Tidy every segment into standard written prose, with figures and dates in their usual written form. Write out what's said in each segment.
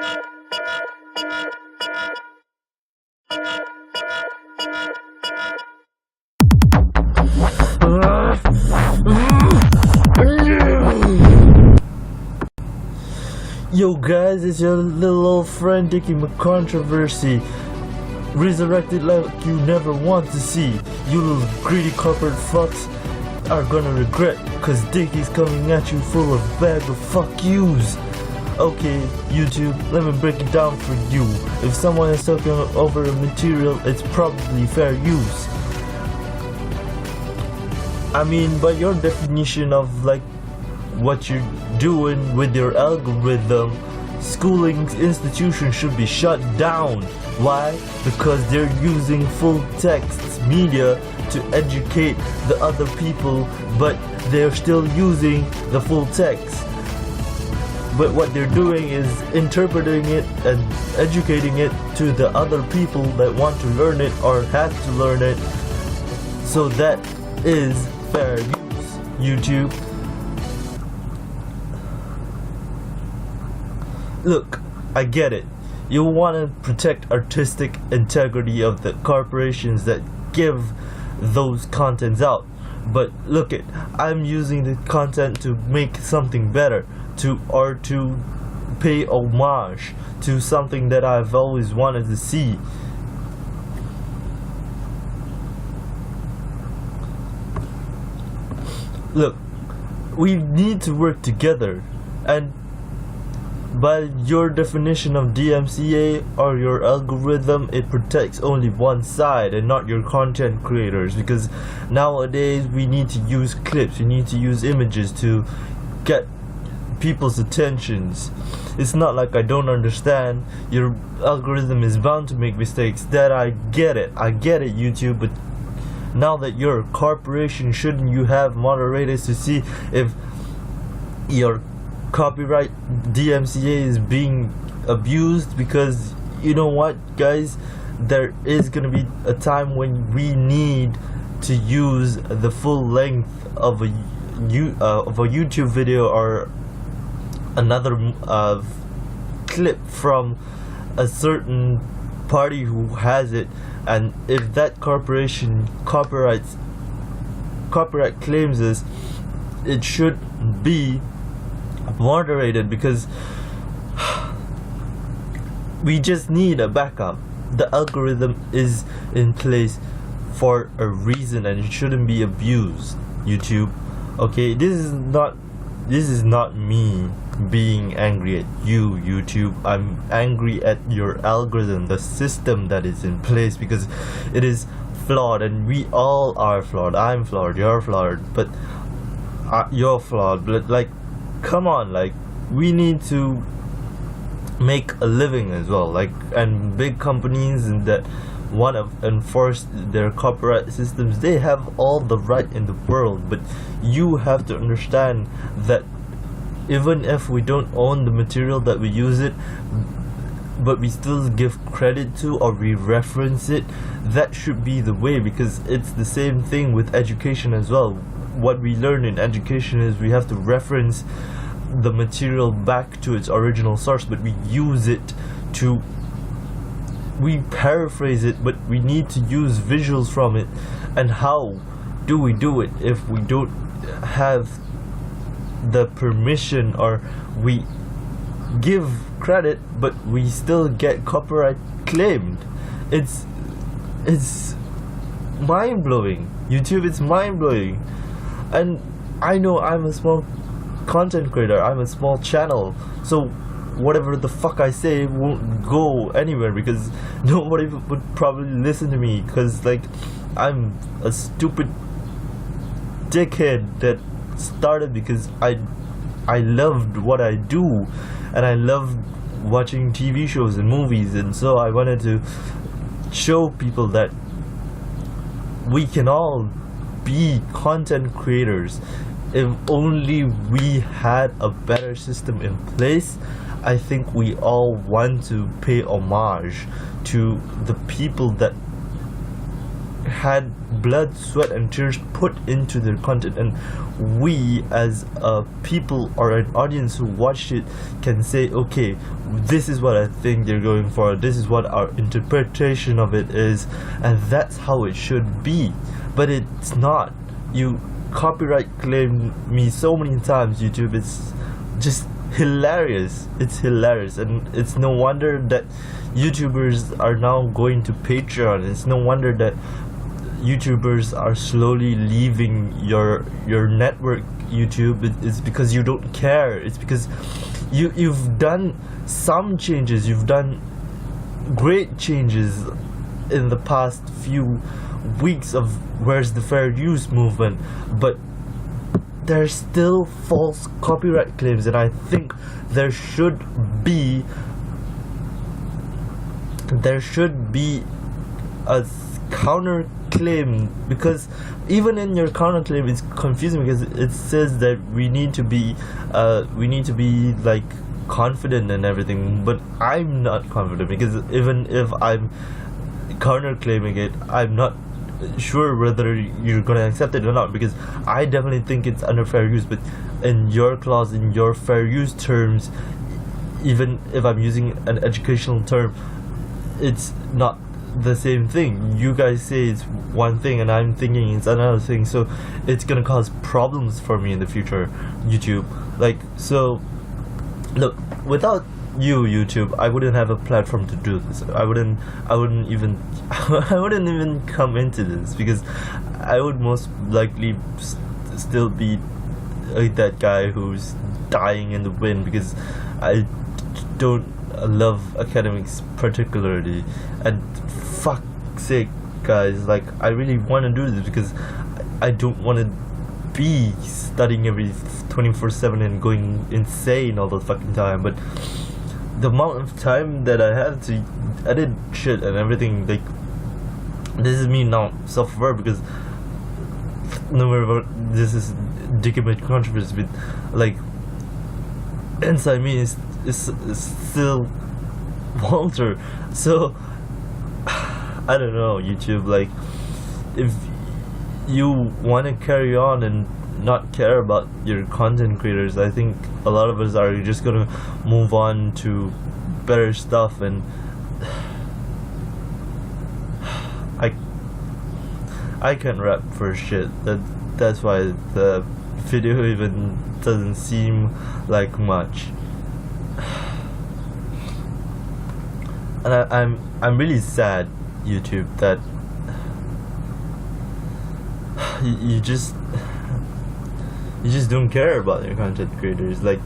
Yo guys, it's your little old friend Dicky Mccontroversy, resurrected like you never want to see. You little greedy corporate fucks are gonna regret, cause Dicky's coming at you full of bag of fuck yous. Okay, YouTube, let me break it down for you. If someone is talking over a material, it's probably fair use. I mean, by your definition of like what you're doing with your algorithm, schooling institutions should be shut down. Why? Because they're using full text media to educate the other people, but they're still using the full text. But what they're doing is interpreting it and educating it to the other people that want to learn it or have to learn it. So that is fair use, YouTube. Look, I get it. You want to protect artistic integrity of the corporations that give those contents out. But look it, I'm using the content to make something better, to pay homage to something that I've always wanted to see. Look, we need to work together, and by your definition of DMCA or your algorithm, it protects only one side and not your content creators, because nowadays we need to use clips, we need to use images to get people's attentions. It's not like I don't understand. Your algorithm is bound to make mistakes. That I get it YouTube, but now that you're a corporation, shouldn't you have moderators to see if your copyright DMCA is being abused? Because you know what, guys, there is gonna be a time when we need to use the full length of a YouTube video or another clip from a certain party who has it, and if that corporation copyright claims this, it should be moderated, because we just need a backup. The algorithm is in place for a reason and it shouldn't be abused, YouTube. Okay, this is not me being angry at you, YouTube. I'm angry at your algorithm, the system that is in place, because it is flawed, and we all are flawed. I'm flawed, you're flawed, but you're flawed. But like, come on, like, we need to make a living as well, like, and big companies that want to enforce their copyright systems, they have all the right in the world. But you have to understand that even if we don't own the material that we use it, but we still give credit to or we reference it, that should be the way, because it's the same thing with education as well. What we learn in education is we have to reference the material back to its original source, but we paraphrase it, but we need to use visuals from it. And how do we do it if we don't have the permission, or we give credit but we still get copyright claimed? It's mind-blowing, YouTube. It's mind-blowing. And I know I'm a small content creator, I'm a small channel, so whatever the fuck I say won't go anywhere, because nobody would probably listen to me, because like, I'm a stupid dickhead that started because I loved what I do, and I loved watching TV shows and movies, and so I wanted to show people that we can all be content creators. If only we had a better system in place. I think we all want to pay homage to the people that had blood, sweat and tears put into their content, and we as a people or an audience who watched it can say, okay, this is what I think they're going for, this is what our interpretation of it is, and that's how it should be. But it's not. You copyright claimed me so many times, YouTube. It's just hilarious. It's hilarious, and it's no wonder that YouTubers are now going to Patreon. It's no wonder that YouTubers are slowly leaving your network, YouTube. It's because you don't care. It's because you've done some changes. You've done great changes in the past few weeks of where's the fair use movement, but there's still false copyright claims, and I think there should be a counter claim, because even in your counter claim it's confusing, because it says that we need to be like confident and everything, but I'm not confident, because even if I'm counter claiming it, I'm not sure whether you're gonna accept it or not, because I definitely think it's under fair use. But in your clause, in your fair use terms, even if I'm using an educational term, it's not the same thing. You guys say it's one thing and I'm thinking it's another thing, so it's gonna cause problems for me in the future, YouTube. Like, so look, without you, YouTube, I wouldn't have a platform to do this. I wouldn't even I wouldn't even come into this, because I would most likely still be like that guy who's dying in the wind, because I don't love academics particularly. And fuck's sake, guys, like, I really want to do this because I don't want to be studying every 24/7 and going insane all the fucking time. But the amount of time that I have to edit shit and everything, like, this is me now self-aware, because no matter what, this is Dicky Mccontroversy, but like inside me is still WALTR. So I don't know, YouTube, like, if you want to carry on and not care about your content creators, I think a lot of us are just gonna move on to better stuff. And I can't rap for shit. That's why the video even doesn't seem like much. And I'm really sad, YouTube, that you just don't care about your content creators. Like,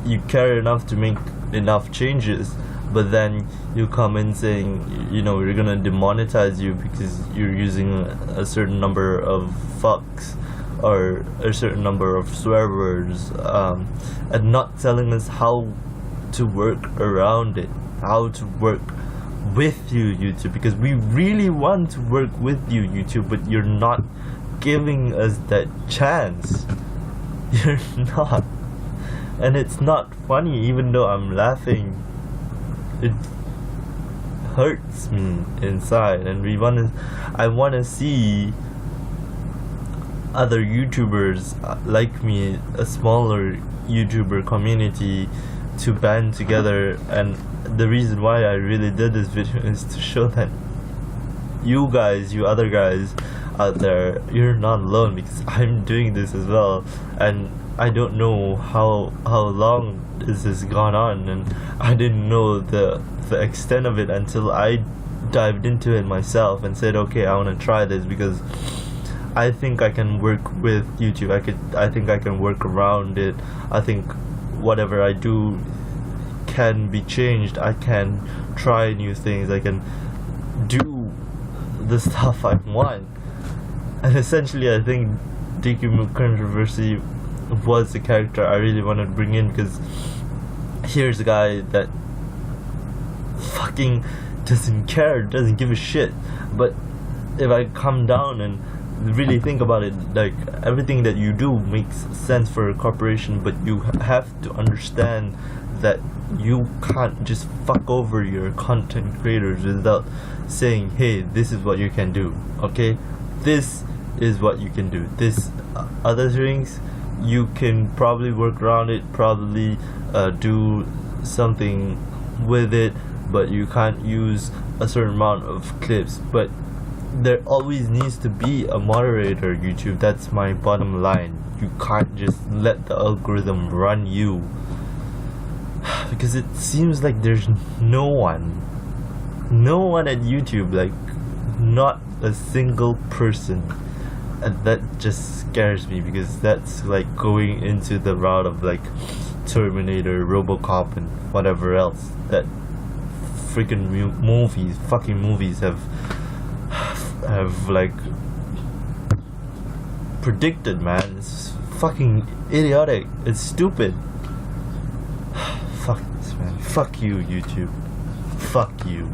you care enough to make enough changes, but then you come in saying, you know, we're gonna demonetize you because you're using a certain number of fucks or a certain number of swear words, and not telling us how to work around it, how to work with you, YouTube, because we really want to work with you, YouTube, but you're not giving us that chance. You're not. And it's not funny, even though I'm laughing. It hurts me inside, and I wanna see other YouTubers like me, a smaller YouTuber community, to band together. And the reason why I really did this video is to show that you guys, you other guys out there, you're not alone, because I'm doing this as well. And I don't know how long this has gone on, and I didn't know the extent of it until I dived into it myself and said, okay, I want to try this, because I think I can work with YouTube. I think I can work around it. I think whatever I do can be changed. I can try new things. I can do the stuff I want. And essentially, I think Dicky Mccontroversy was the character I really wanted to bring in, because here's a guy that fucking doesn't care, doesn't give a shit. But if I come down and really think about it, like, everything that you do makes sense for a corporation, but you have to understand that you can't just fuck over your content creators without saying, hey, this is what you can do, okay? This is what you can do. This other things, you can probably work around it, probably do something with it, but you can't use a certain amount of clips. But there always needs to be a moderator, YouTube. That's my bottom line. You can't just let the algorithm run you, because it seems like there's no one at YouTube, like not a single person. And that just scares me, because that's like going into the route of like Terminator, RoboCop, and whatever else that freaking fucking movies have like predicted, man. It's fucking idiotic. It's stupid. Fuck this, man. Fuck you, YouTube. Fuck you.